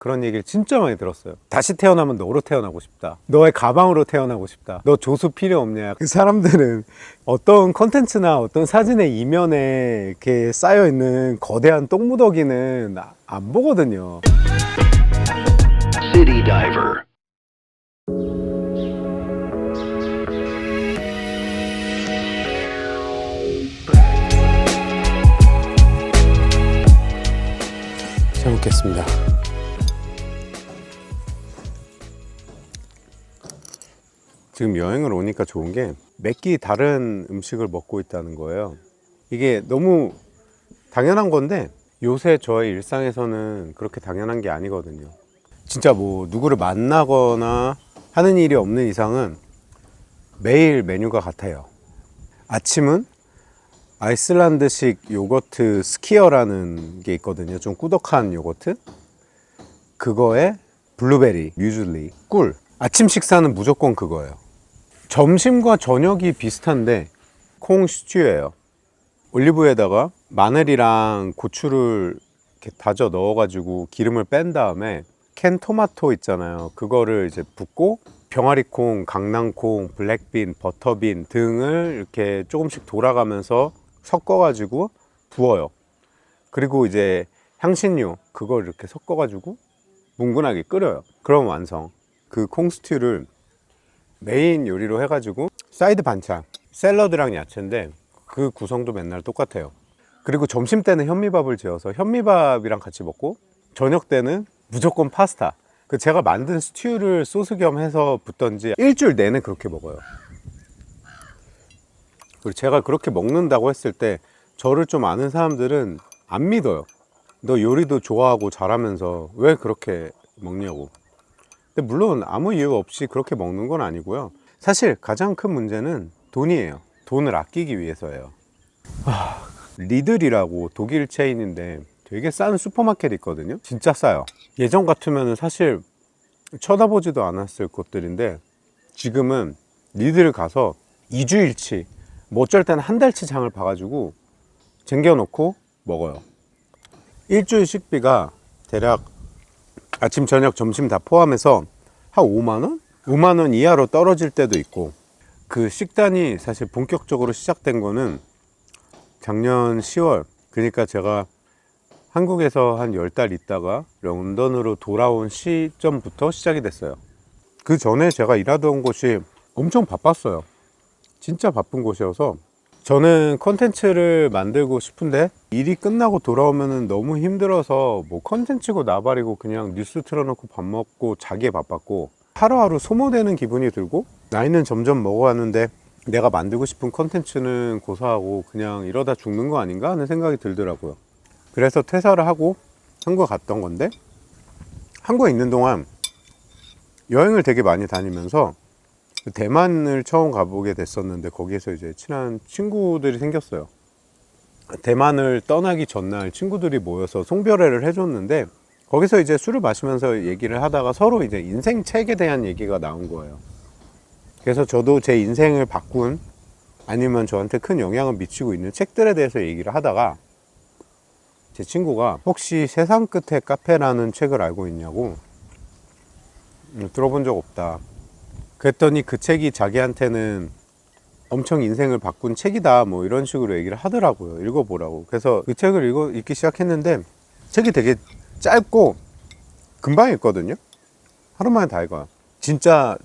그런 얘기를 진짜 많이 들었어요. 다시 태어나면 너로 태어나고 싶다. 너의 가방으로 태어나고 싶다. 너 조수 필요 없냐. 그 사람들은 어떤 컨텐츠나 어떤 사진의 이면에 이렇게 쌓여있는 거대한 똥무더기는 안 보거든요. City Diver. 잘 먹겠습니다. 지금 여행을 오니까 좋은 게 몇 끼 다른 음식을 먹고 있다는 거예요. 이게 너무 당연한 건데 요새 저의 일상에서는 그렇게 당연한 게 아니거든요. 진짜 뭐 누구를 만나거나 하는 일이 없는 이상은 매일 메뉴가 같아요. 아침은 아이슬란드식 요거트 스키어라는 게 있거든요. 좀 꾸덕한 요거트. 그거에 블루베리, 뮤즐리, 꿀. 아침 식사는 무조건 그거예요. 점심과 저녁이 비슷한데 콩 스튜예요. 올리브에다가 마늘이랑 고추를 이렇게 다져 넣어가지고 기름을 뺀 다음에 캔 토마토 있잖아요. 그거를 이제 붓고 병아리콩, 강낭콩, 블랙빈, 버터빈 등을 이렇게 조금씩 돌아가면서 섞어가지고 부어요. 그리고 이제 향신료 그걸 이렇게 섞어가지고 뭉근하게 끓여요. 그럼 완성. 그 콩스튜를 메인 요리로 해가지고 사이드 반찬, 샐러드랑 야채인데 그 구성도 맨날 똑같아요. 그리고 점심 때는 현미밥을 지어서 현미밥이랑 같이 먹고 저녁 때는 무조건 파스타. 그 제가 만든 스튜를 소스 겸 해서 붓던지 일주일 내내 그렇게 먹어요. 그리고 제가 그렇게 먹는다고 했을 때 저를 좀 아는 사람들은 안 믿어요. 너 요리도 좋아하고 잘하면서 왜 그렇게 먹냐고. 근데 물론 아무 이유 없이 그렇게 먹는 건 아니고요. 사실 가장 큰 문제는 돈이에요. 돈을 아끼기 위해서예요. 리들이라고 독일 체인인데 되게 싼 슈퍼마켓 있거든요. 진짜 싸요. 예전 같으면 사실 쳐다보지도 않았을 곳들인데 지금은 리들 가서 2주일치 뭐 어쩔 때는 한 달치 장을 봐가지고 쟁겨놓고 먹어요. 일주일 식비가 대략 아침, 저녁, 점심 다 포함해서 한 5만원? 5만원 이하로 떨어질 때도 있고. 그 식단이 사실 본격적으로 시작된 거는 작년 10월. 그러니까 제가 한국에서 한 10달 있다가 런던으로 돌아온 시점부터 시작이 됐어요. 그 전에 제가 일하던 곳이 엄청 바빴어요. 진짜 바쁜 곳이어서 저는 컨텐츠를 만들고 싶은데 일이 끝나고 돌아오면 너무 힘들어서 뭐 컨텐츠고 나발이고 그냥 뉴스 틀어놓고 밥 먹고 자기에 바빴고 하루하루 소모되는 기분이 들고 나이는 점점 먹어가는데 내가 만들고 싶은 컨텐츠는 고사하고 그냥 이러다 죽는 거 아닌가 하는 생각이 들더라고요. 그래서 퇴사를 하고 한국 갔던 건데 한국에 있는 동안 여행을 되게 많이 다니면서 대만을 처음 가보게 됐었는데 거기에서 이제 친한 친구들이 생겼어요. 대만을 떠나기 전날 친구들이 모여서 송별회를 해줬는데 거기서 이제 술을 마시면서 얘기를 하다가 서로 이제 인생 책에 대한 얘기가 나온 거예요. 그래서 저도 제 인생을 바꾼 아니면 저한테 큰 영향을 미치고 있는 책들에 대해서 얘기를 하다가 제 친구가 혹시 세상 끝에 카페라는 책을 알고 있냐고. 들어본 적 없다. 그랬더니 그 책이 자기한테는 엄청 인생을 바꾼 책이다 뭐 이런 식으로 얘기를 하더라고요. 읽어보라고. 그래서 그 책을 읽기 시작했는데 책이 되게 짧고 금방 읽거든요. 하루 만에 다 읽어요. 진짜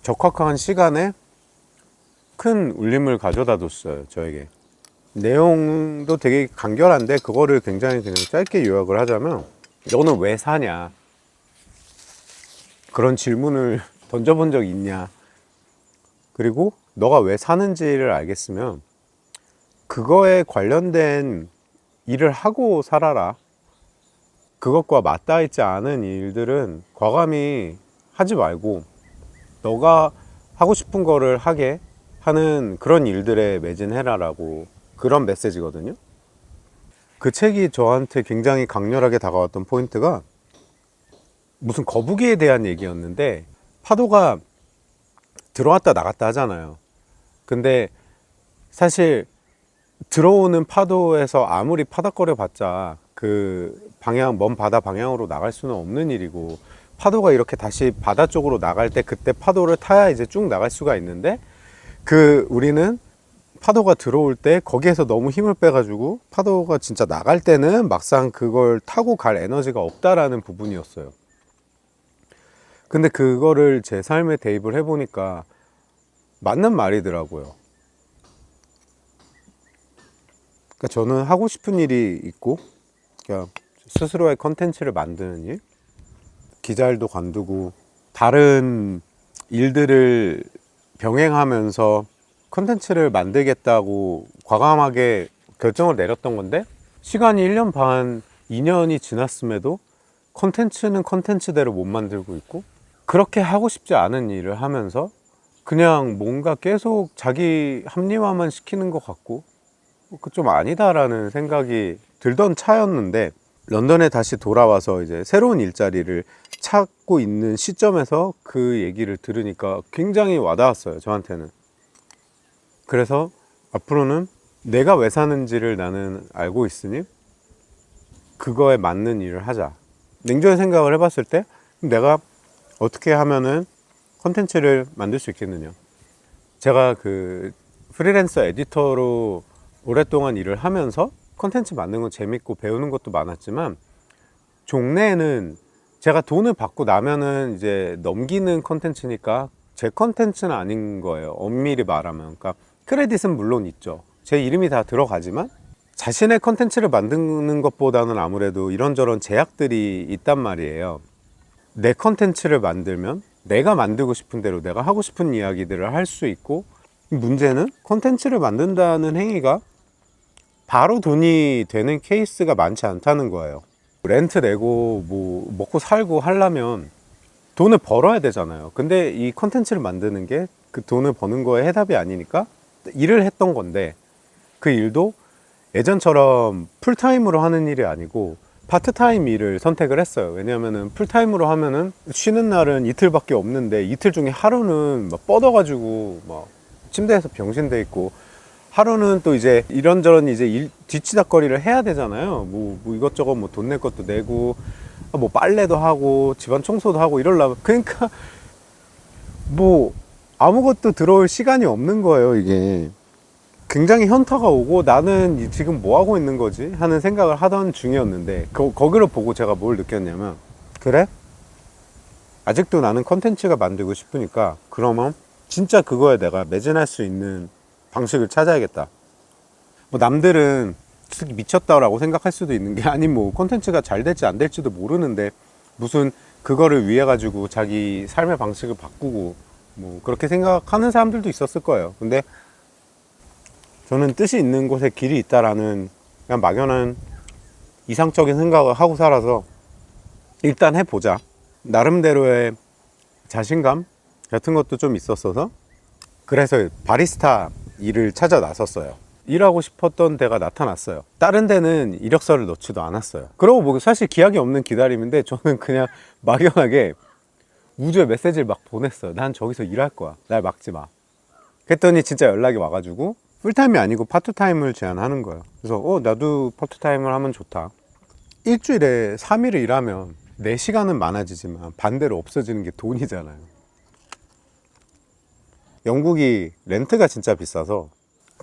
적확한 시간에 큰 울림을 가져다 줬어요. 저에게. 내용도 되게 간결한데 그거를 굉장히 그냥 짧게 요약을 하자면 너는 왜 사냐 그런 질문을 던져본 적 있냐. 그리고 너가 왜 사는지를 알겠으면 그거에 관련된 일을 하고 살아라. 그것과 맞닿아 있지 않은 일들은 과감히 하지 말고 너가 하고 싶은 거를 하게 하는 그런 일들에 매진해라라고 그런 메시지거든요. 그 책이 저한테 굉장히 강렬하게 다가왔던 포인트가 무슨 거북이에 대한 얘기였는데 파도가 들어왔다 나갔다 하잖아요. 근데 사실 들어오는 파도에서 아무리 파닥거려 봤자 그 방향, 먼 바다 방향으로 나갈 수는 없는 일이고, 파도가 이렇게 다시 바다 쪽으로 나갈 때 그때 파도를 타야 이제 쭉 나갈 수가 있는데, 우리는 파도가 들어올 때 거기에서 너무 힘을 빼가지고 파도가 진짜 나갈 때는 막상 그걸 타고 갈 에너지가 없다라는 부분이었어요. 근데 그거를 제 삶에 대입을 해보니까 맞는 말이더라고요. 그러니까 저는 하고 싶은 일이 있고, 그러니까 스스로의 컨텐츠를 만드는 일, 기자 일도 관두고 다른 일들을 병행하면서 컨텐츠를 만들겠다고 과감하게 결정을 내렸던 건데, 시간이 1년 반, 2년이 지났음에도 컨텐츠는 컨텐츠대로 못 만들고 있고, 그렇게 하고 싶지 않은 일을 하면서 그냥 뭔가 계속 자기 합리화만 시키는 것 같고, 그 좀 아니다라는 생각이 들던 차였는데, 런던에 다시 돌아와서 이제 새로운 일자리를 찾고 있는 시점에서 그 얘기를 들으니까 굉장히 와닿았어요, 저한테는. 그래서 앞으로는 내가 왜 사는지를 나는 알고 있으니 그거에 맞는 일을 하자. 냉정히 생각을 해봤을 때 내가 어떻게 하면은 컨텐츠를 만들 수 있겠느냐. 제가 그 프리랜서 에디터로 오랫동안 일을 하면서 컨텐츠 만드는 건 재밌고 배우는 것도 많았지만, 종래에는 제가 돈을 받고 나면은 이제 넘기는 컨텐츠니까 제 컨텐츠는 아닌 거예요, 엄밀히 말하면. 그러니까 크레딧은 물론 있죠. 제 이름이 다 들어가지만 자신의 컨텐츠를 만드는 것보다는 아무래도 이런저런 제약들이 있단 말이에요. 내 컨텐츠를 만들면 내가 만들고 싶은 대로 내가 하고 싶은 이야기들을 할 수 있고, 문제는 컨텐츠를 만든다는 행위가 바로 돈이 되는 케이스가 많지 않다는 거예요. 렌트 내고 뭐 먹고 살고 하려면 돈을 벌어야 되잖아요. 근데 이 컨텐츠를 만드는 게 그 돈을 버는 거에 해답이 아니니까 일을 했던 건데, 그 일도 예전처럼 풀타임으로 하는 일이 아니고 파트타임 일을 선택을 했어요. 왜냐면은 풀타임으로 하면은 쉬는 날은 이틀밖에 없는데, 이틀 중에 하루는 막 뻗어가지고 막 침대에서 병신돼 있고, 하루는 또 이제 이런저런 이제 뒤치다거리를 해야 되잖아요. 뭐 이것저것 뭐 돈 낼 것도 내고, 뭐 빨래도 하고 집안 청소도 하고 이러려면, 그러니까 뭐 아무것도 들어올 시간이 없는 거예요. 이게 굉장히 현타가 오고, 나는 지금 뭐 하고 있는 거지 하는 생각을 하던 중이었는데, 거기를 보고 제가 뭘 느꼈냐면, 그래? 아직도 나는 컨텐츠가 만들고 싶으니까 그러면 진짜 그거에 내가 매진할 수 있는 방식을 찾아야겠다. 뭐 남들은 특히 미쳤다라고 생각할 수도 있는 게, 아니 뭐 콘텐츠가 잘 될지 안 될지도 모르는데 무슨 그거를 위해 가지고 자기 삶의 방식을 바꾸고 뭐 그렇게 생각하는 사람들도 있었을 거예요. 근데 저는 뜻이 있는 곳에 길이 있다라는 그냥 막연한 이상적인 생각을 하고 살아서 일단 해보자. 나름대로의 자신감 같은 것도 좀 있었어서, 그래서 바리스타 일을 찾아 나섰어요. 일하고 싶었던 데가 나타났어요. 다른 데는 이력서를 넣지도 않았어요. 그러고 보고 사실 기약이 없는 기다림인데, 저는 그냥 막연하게 우주에 메시지를 막 보냈어요. 난 저기서 일할 거야, 날 막지 마. 그랬더니 진짜 연락이 와가지고 풀타임이 아니고 파트타임을 제안하는 거예요. 그래서 나도 파트타임을 하면 좋다. 일주일에 3일을 일하면 내 시간은 많아지지만 반대로 없어지는 게 돈이잖아요. 영국이 렌트가 진짜 비싸서,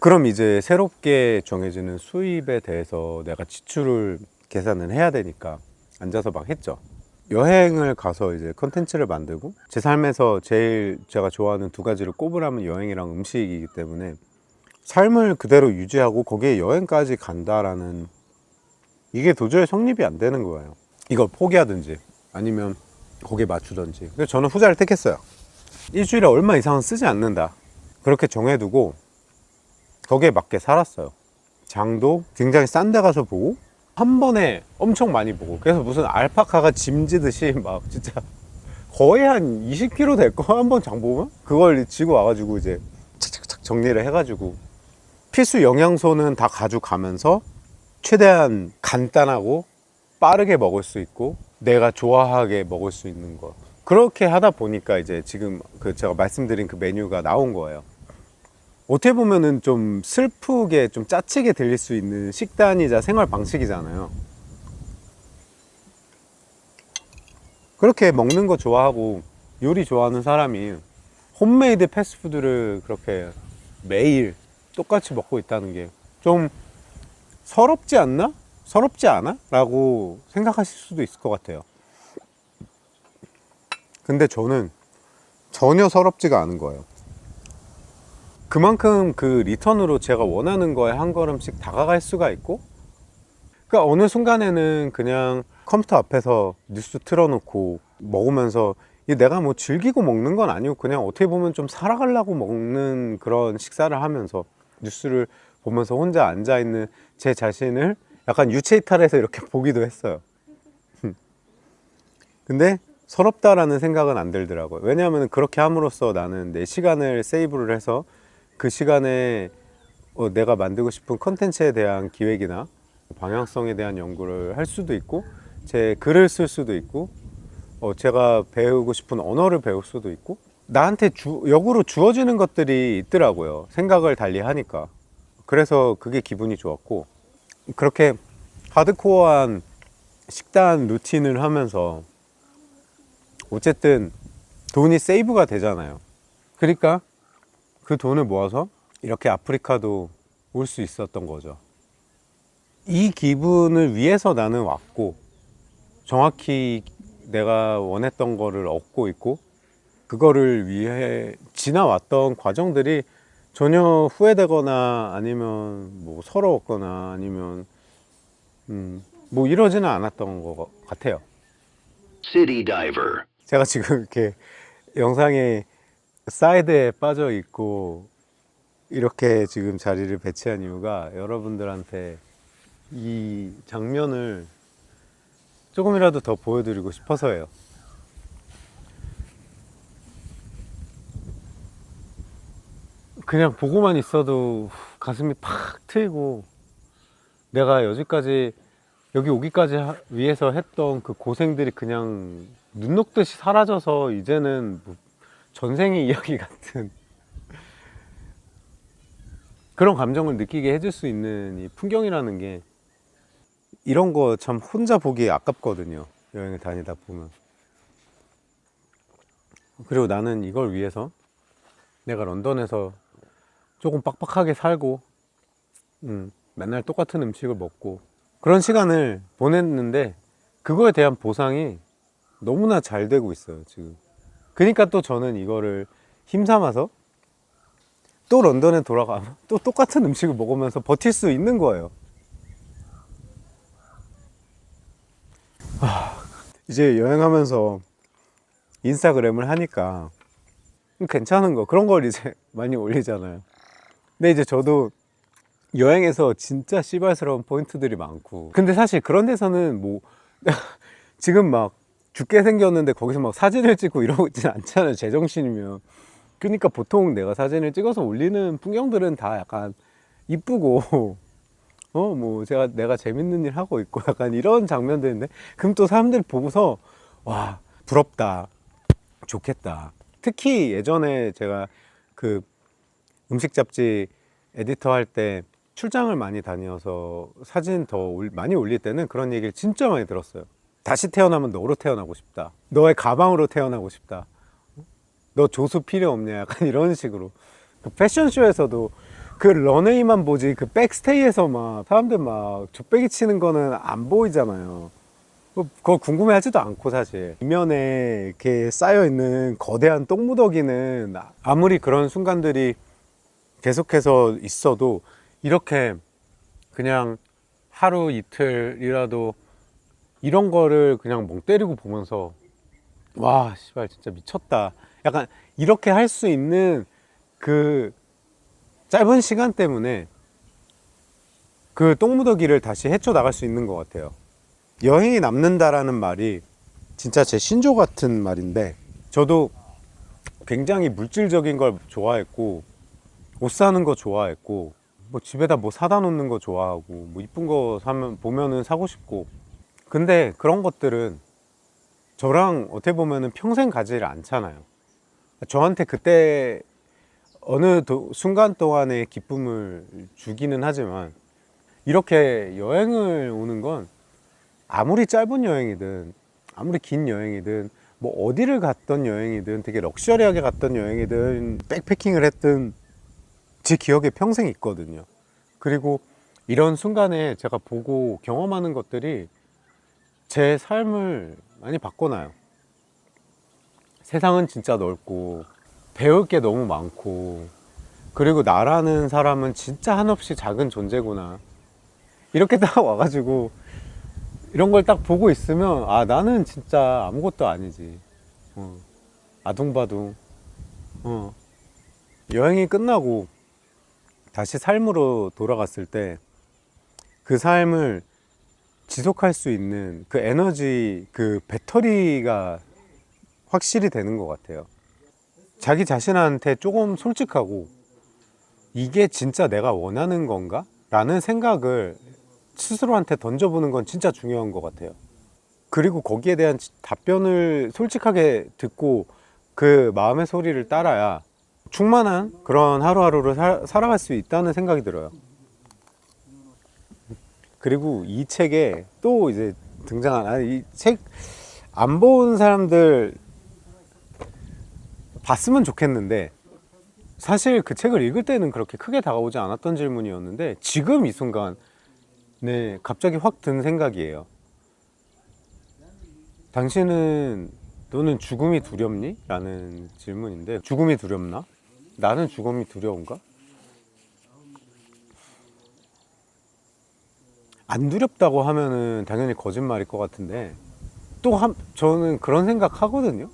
그럼 이제 새롭게 정해지는 수입에 대해서 내가 지출을 계산을 해야 되니까 앉아서 막 했죠. 여행을 가서 이제 컨텐츠를 만들고, 제 삶에서 제일 제가 좋아하는 두 가지를 꼽으라면 여행이랑 음식이기 때문에 삶을 그대로 유지하고 거기에 여행까지 간다라는, 이게 도저히 성립이 안 되는 거예요. 이걸 포기하든지 아니면 거기에 맞추든지. 그래서 저는 후자를 택했어요. 일주일에 얼마 이상은 쓰지 않는다, 그렇게 정해두고 거기에 맞게 살았어요. 장도 굉장히 싼 데 가서 보고, 한 번에 엄청 많이 보고, 그래서 무슨 알파카가 짐 지듯이 막 진짜 거의 한 20kg 될 거 한 번 장 보면 그걸 지고 와가지고 이제 착착착 정리를 해가지고, 필수 영양소는 다 가져가면서 최대한 간단하고 빠르게 먹을 수 있고 내가 좋아하게 먹을 수 있는 거, 그렇게 하다 보니까 이제 지금 제가 말씀드린 그 메뉴가 나온 거예요. 어떻게 보면은 좀 슬프게 좀 짜치게 들릴 수 있는 식단이자 생활 방식이잖아요. 그렇게 먹는 거 좋아하고 요리 좋아하는 사람이 홈메이드 패스트푸드를 그렇게 매일 똑같이 먹고 있다는 게 좀 서럽지 않나? 서럽지 않아? 라고 생각하실 수도 있을 것 같아요. 근데 저는 전혀 서럽지가 않은 거예요. 그만큼 그 리턴으로 제가 원하는 거에 한 걸음씩 다가갈 수가 있고, 그러니까 어느 순간에는 그냥 컴퓨터 앞에서 뉴스 틀어놓고 먹으면서, 내가 뭐 즐기고 먹는 건 아니고 그냥 어떻게 보면 좀 살아가려고 먹는 그런 식사를 하면서 뉴스를 보면서 혼자 앉아있는 제 자신을 약간 유체이탈해서 이렇게 보기도 했어요. 근데 서럽다라는 생각은 안 들더라고요. 왜냐하면 그렇게 함으로써 나는 내 시간을 세이브를 해서 그 시간에 내가 만들고 싶은 컨텐츠에 대한 기획이나 방향성에 대한 연구를 할 수도 있고, 제 글을 쓸 수도 있고, 제가 배우고 싶은 언어를 배울 수도 있고, 나한테 역으로 주어지는 것들이 있더라고요. 생각을 달리 하니까. 그래서 그게 기분이 좋았고, 그렇게 하드코어한 식단 루틴을 하면서 어쨌든 돈이 세이브가 되잖아요. 그러니까 그 돈을 모아서 이렇게 아프리카도 올 수 있었던 거죠. 이 기분을 위해서 나는 왔고, 정확히 내가 원했던 거를 얻고 있고, 그거를 위해 지나왔던 과정들이 전혀 후회되거나 아니면 뭐 서러웠거나 아니면 뭐 이러지는 않았던 것 같아요. City Diver. 제가 지금 이렇게 영상에 사이드에 빠져 있고 이렇게 지금 자리를 배치한 이유가 여러분들한테 이 장면을 조금이라도 더 보여드리고 싶어서예요. 그냥 보고만 있어도 가슴이 팍 트이고, 내가 여기까지 여기 오기까지 위해서 했던 그 고생들이 그냥 눈 녹듯이 사라져서 이제는 뭐 전생의 이야기 같은 그런 감정을 느끼게 해줄 수 있는 이 풍경이라는 게, 이런 거 참 혼자 보기 아깝거든요. 여행을 다니다 보면. 그리고 나는 이걸 위해서 내가 런던에서 조금 빡빡하게 살고 맨날 똑같은 음식을 먹고 그런 시간을 보냈는데, 그거에 대한 보상이 너무나 잘 되고 있어요 지금. 그러니까 또 저는 이거를 힘삼아서 또 런던에 돌아가면 또 똑같은 음식을 먹으면서 버틸 수 있는 거예요. 이제 여행하면서 인스타그램을 하니까 괜찮은 거, 그런 걸 이제 많이 올리잖아요. 근데 이제 저도 여행에서 진짜 씨발스러운 포인트들이 많고, 근데 사실 그런 데서는 뭐 지금 막 죽게 생겼는데 거기서 막 사진을 찍고 이러고 있진 않잖아요, 제정신이면. 그러니까 보통 내가 사진을 찍어서 올리는 풍경들은 다 약간 이쁘고 뭐 내가 재밌는 일 하고 있고 약간 이런 장면들인데, 그럼 또 사람들이 보고서 와, 부럽다, 좋겠다. 특히 예전에 제가 그 음식 잡지 에디터 할 때 출장을 많이 다녀서 사진 더 많이 올릴 때는 그런 얘기를 진짜 많이 들었어요. 다시 태어나면 너로 태어나고 싶다, 너의 가방으로 태어나고 싶다, 너 조수 필요 없냐, 약간 이런 식으로. 그 패션쇼에서도 그 런웨이만 보지 그 백스테이에서 막 사람들 막 족배기 치는 거는 안 보이잖아요. 그거 궁금해 하지도 않고, 사실 이면에 이렇게 쌓여있는 거대한 똥무더기는 아무리 그런 순간들이 계속해서 있어도 이렇게 그냥 하루 이틀이라도 이런 거를 그냥 멍 때리고 보면서 와, 씨발 진짜 미쳤다, 약간 이렇게 할 수 있는 그 짧은 시간 때문에 그 똥무더기를 다시 헤쳐나갈 수 있는 것 같아요. 여행이 남는다라는 말이 진짜 제 신조 같은 말인데, 저도 굉장히 물질적인 걸 좋아했고, 옷 사는 거 좋아했고, 뭐 집에다 뭐 사다 놓는 거 좋아하고, 뭐 이쁜 거 보면은 사고 싶고. 근데 그런 것들은 저랑 어떻게 보면은 평생 가지를 않잖아요. 저한테 그때 어느 순간 동안의 기쁨을 주기는 하지만, 이렇게 여행을 오는 건 아무리 짧은 여행이든 아무리 긴 여행이든 뭐 어디를 갔던 여행이든 되게 럭셔리하게 갔던 여행이든 백패킹을 했든 제 기억에 평생 있거든요. 그리고 이런 순간에 제가 보고 경험하는 것들이 제 삶을 많이 바꿔놔요. 세상은 진짜 넓고 배울 게 너무 많고, 그리고 나라는 사람은 진짜 한없이 작은 존재구나, 이렇게 딱 와가지고 이런 걸 딱 보고 있으면 아, 나는 진짜 아무것도 아니지. 아둥바둥. 여행이 끝나고 다시 삶으로 돌아갔을 때 그 삶을 지속할 수 있는 그 에너지, 그 배터리가 확실히 되는 것 같아요. 자기 자신한테 조금 솔직하고 이게 진짜 내가 원하는 건가? 라는 생각을 스스로한테 던져보는 건 진짜 중요한 것 같아요. 그리고 거기에 대한 답변을 솔직하게 듣고 그 마음의 소리를 따라야 충만한 그런 하루하루를 살아갈 수 있다는 생각이 들어요. 그리고 이 책에 또 이제 등장한, 이 책 안 본 사람들 봤으면 좋겠는데, 사실 그 책을 읽을 때는 그렇게 크게 다가오지 않았던 질문이었는데 지금 이 순간 네, 갑자기 확 든 생각이에요. 너는 죽음이 두렵니? 라는 질문인데, 죽음이 두렵나? 나는 죽음이 두려운가? 안 두렵다고 하면은 당연히 거짓말일 것 같은데, 저는 그런 생각 하거든요.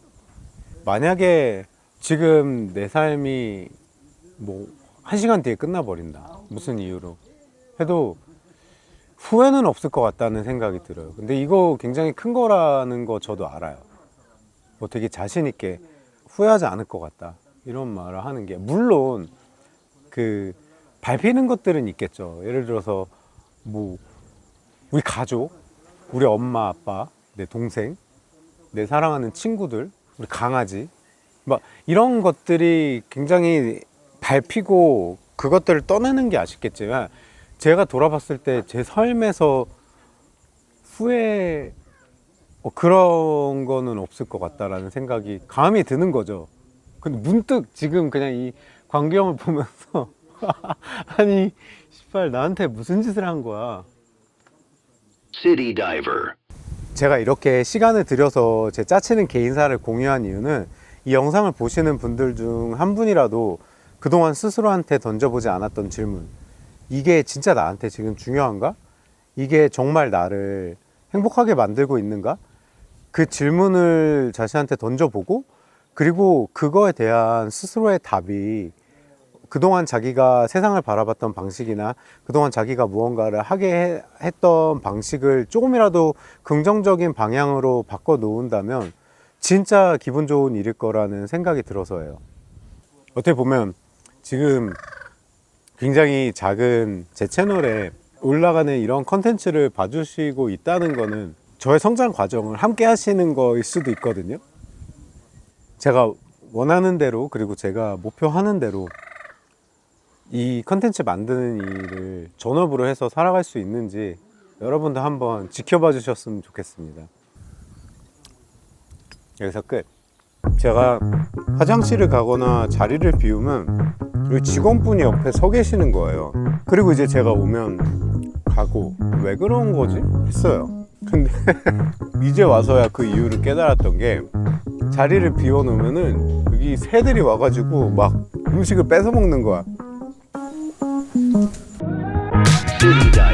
만약에 지금 내 삶이 뭐 1시간 뒤에 끝나버린다, 무슨 이유로 해도 후회는 없을 것 같다는 생각이 들어요. 근데 이거 굉장히 큰 거라는 거 저도 알아요. 뭐 되게 자신 있게 후회하지 않을 것 같다, 이런 말을 하는 게, 물론 그 밟히는 것들은 있겠죠. 예를 들어서 뭐 우리 가족, 우리 엄마 아빠, 내 동생, 내 사랑하는 친구들, 우리 강아지, 막 이런 것들이 굉장히 밟히고 그것들을 떠나는 게 아쉽겠지만, 제가 돌아봤을 때 제 삶에서 후회 그런 거는 없을 것 같다라는 생각이 감이 드는 거죠. 근데 문득 지금 그냥 이 광경을 보면서 아니 씨발, 나한테 무슨 짓을 한 거야. City Diver. 제가 이렇게 시간을 들여서 제 짜치는 개인사를 공유한 이유는, 이 영상을 보시는 분들 중 한 분이라도 그동안 스스로한테 던져보지 않았던 질문, 이게 진짜 나한테 지금 중요한가? 이게 정말 나를 행복하게 만들고 있는가? 그 질문을 자신한테 던져보고, 그리고 그거에 대한 스스로의 답이 그동안 자기가 세상을 바라봤던 방식이나 그동안 자기가 무언가를 하게 했던 방식을 조금이라도 긍정적인 방향으로 바꿔 놓은다면 진짜 기분 좋은 일일 거라는 생각이 들어서예요. 어떻게 보면 지금 굉장히 작은 제 채널에 올라가는 이런 컨텐츠를 봐주시고 있다는 거는 저의 성장 과정을 함께 하시는 거일 수도 있거든요. 제가 원하는 대로, 그리고 제가 목표하는 대로 이 컨텐츠 만드는 일을 전업으로 해서 살아갈 수 있는지 여러분도 한번 지켜봐 주셨으면 좋겠습니다. 여기서 끝. 제가 화장실을 가거나 자리를 비우면 여기 직원분이 옆에 서 계시는 거예요. 그리고 이제 제가 오면 가고, 왜 그런 거지? 했어요. 근데 이제 와서야 그 이유를 깨달았던 게, 자리를 비워놓으면은 여기 새들이 와가지고 막 음식을 뺏어 먹는 거야. City Diver.